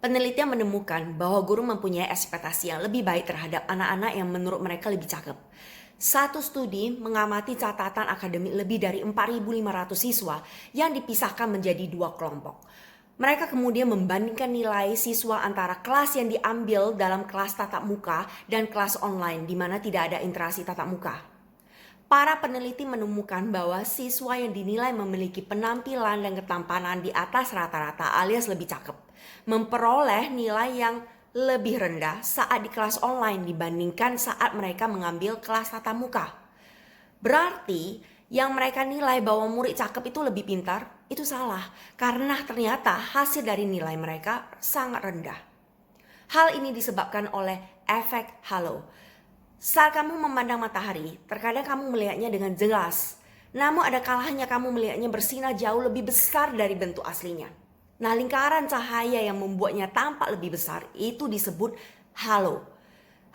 Penelitian menemukan bahwa guru mempunyai ekspektasi yang lebih baik terhadap anak-anak yang menurut mereka lebih cakep. Satu studi mengamati catatan akademik lebih dari 4.500 siswa yang dipisahkan menjadi dua kelompok. Mereka kemudian membandingkan nilai siswa antara kelas yang diambil dalam kelas tatap muka dan kelas online di mana tidak ada interaksi tatap muka. Para peneliti menemukan bahwa siswa yang dinilai memiliki penampilan dan ketampanan di atas rata-rata alias lebih cakep, memperoleh nilai yang lebih rendah saat di kelas online dibandingkan saat mereka mengambil kelas tatap muka. Berarti yang mereka nilai bahwa murid cakep itu lebih pintar, itu salah karena ternyata hasil dari nilai mereka sangat rendah. Hal ini disebabkan oleh efek halo. Saat kamu memandang matahari, terkadang kamu melihatnya dengan jelas. Namun ada kalanya kamu melihatnya bersinar jauh lebih besar dari bentuk aslinya. Nah, lingkaran cahaya yang membuatnya tampak lebih besar itu disebut halo.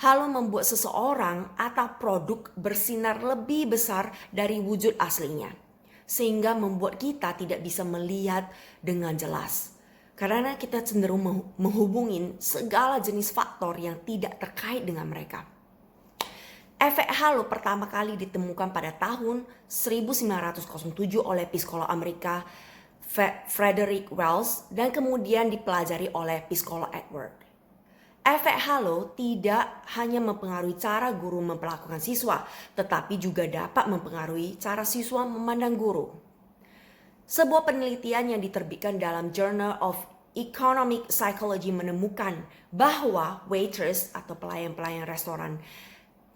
Halo membuat seseorang atau produk bersinar lebih besar dari wujud aslinya. Sehingga membuat kita tidak bisa melihat dengan jelas. Karena kita cenderung menghubungin segala jenis faktor yang tidak terkait dengan mereka. Efek halo pertama kali ditemukan pada tahun 1907 oleh psikolog Amerika Frederick Wells dan kemudian dipelajari oleh psikolog Edward. Efek halo tidak hanya mempengaruhi cara guru memperlakukan siswa, tetapi juga dapat mempengaruhi cara siswa memandang guru. Sebuah penelitian yang diterbitkan dalam Journal of Economic Psychology menemukan bahwa waitress atau pelayan-pelayan restoran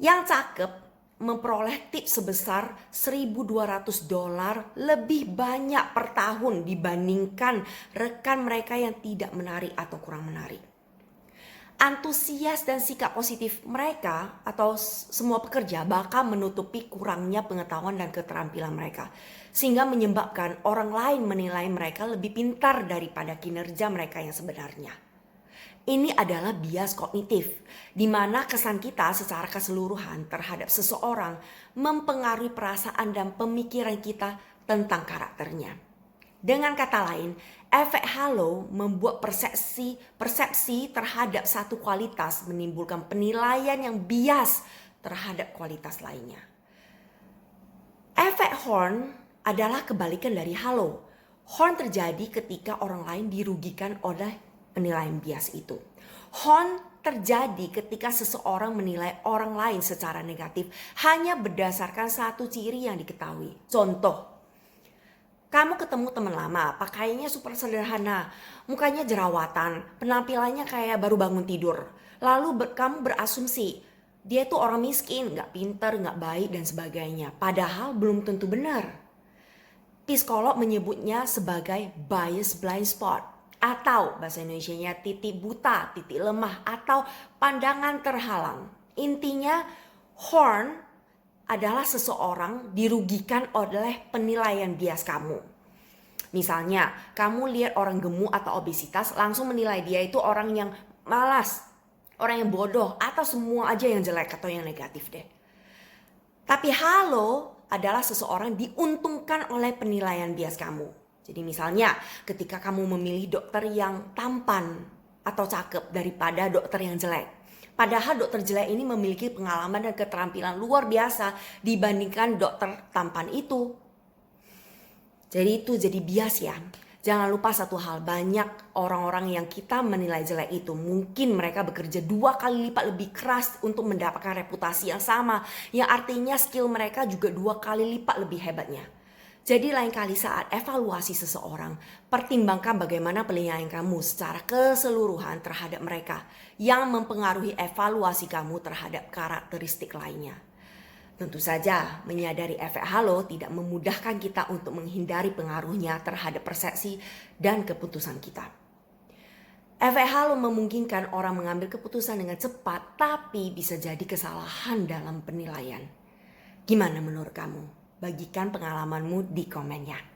yang cakep memperoleh tips sebesar $1.200 lebih banyak per tahun dibandingkan rekan mereka yang tidak menarik atau kurang menarik. Antusias dan sikap positif mereka atau semua pekerja bakal menutupi kurangnya pengetahuan dan keterampilan mereka. Sehingga menyebabkan orang lain menilai mereka lebih pintar daripada kinerja mereka yang sebenarnya. Ini adalah bias kognitif, di mana kesan kita secara keseluruhan terhadap seseorang mempengaruhi perasaan dan pemikiran kita tentang karakternya. Dengan kata lain, efek halo membuat persepsi terhadap satu kualitas menimbulkan penilaian yang bias terhadap kualitas lainnya. Efek horn adalah kebalikan dari halo. Horn terjadi ketika orang lain dirugikan oleh penilaian bias itu. Horn terjadi ketika seseorang menilai orang lain secara negatif hanya berdasarkan satu ciri yang diketahui. Contoh, kamu ketemu teman lama, pakaiannya super sederhana, mukanya jerawatan, penampilannya kayak baru bangun tidur. Lalu kamu berasumsi, dia tuh orang miskin, gak pintar, gak baik dan sebagainya. Padahal belum tentu benar. Psikolog menyebutnya sebagai bias blind spot. Atau bahasa Indonesianya titik buta, titik lemah, atau pandangan terhalang. Intinya horn adalah seseorang dirugikan oleh penilaian bias kamu. Misalnya kamu lihat orang gemuk atau obesitas langsung menilai dia itu orang yang malas, orang yang bodoh, atau semua aja yang jelek atau yang negatif deh. Tapi halo adalah seseorang diuntungkan oleh penilaian bias kamu. Jadi misalnya ketika kamu memilih dokter yang tampan atau cakep daripada dokter yang jelek. Padahal dokter jelek ini memiliki pengalaman dan keterampilan luar biasa dibandingkan dokter tampan itu. Jadi itu jadi bias ya. Jangan lupa satu hal, banyak orang-orang yang kita menilai jelek itu mungkin mereka bekerja 2 kali lipat lebih keras untuk mendapatkan reputasi yang sama. Yang artinya skill mereka juga 2 kali lipat lebih hebatnya. Jadi lain kali saat evaluasi seseorang, pertimbangkan bagaimana penilaian kamu secara keseluruhan terhadap mereka yang mempengaruhi evaluasi kamu terhadap karakteristik lainnya. Tentu saja menyadari efek halo tidak memudahkan kita untuk menghindari pengaruhnya terhadap persepsi dan keputusan kita. Efek halo memungkinkan orang mengambil keputusan dengan cepat tapi bisa jadi kesalahan dalam penilaian. Gimana menurut kamu? Bagikan pengalamanmu di komennya.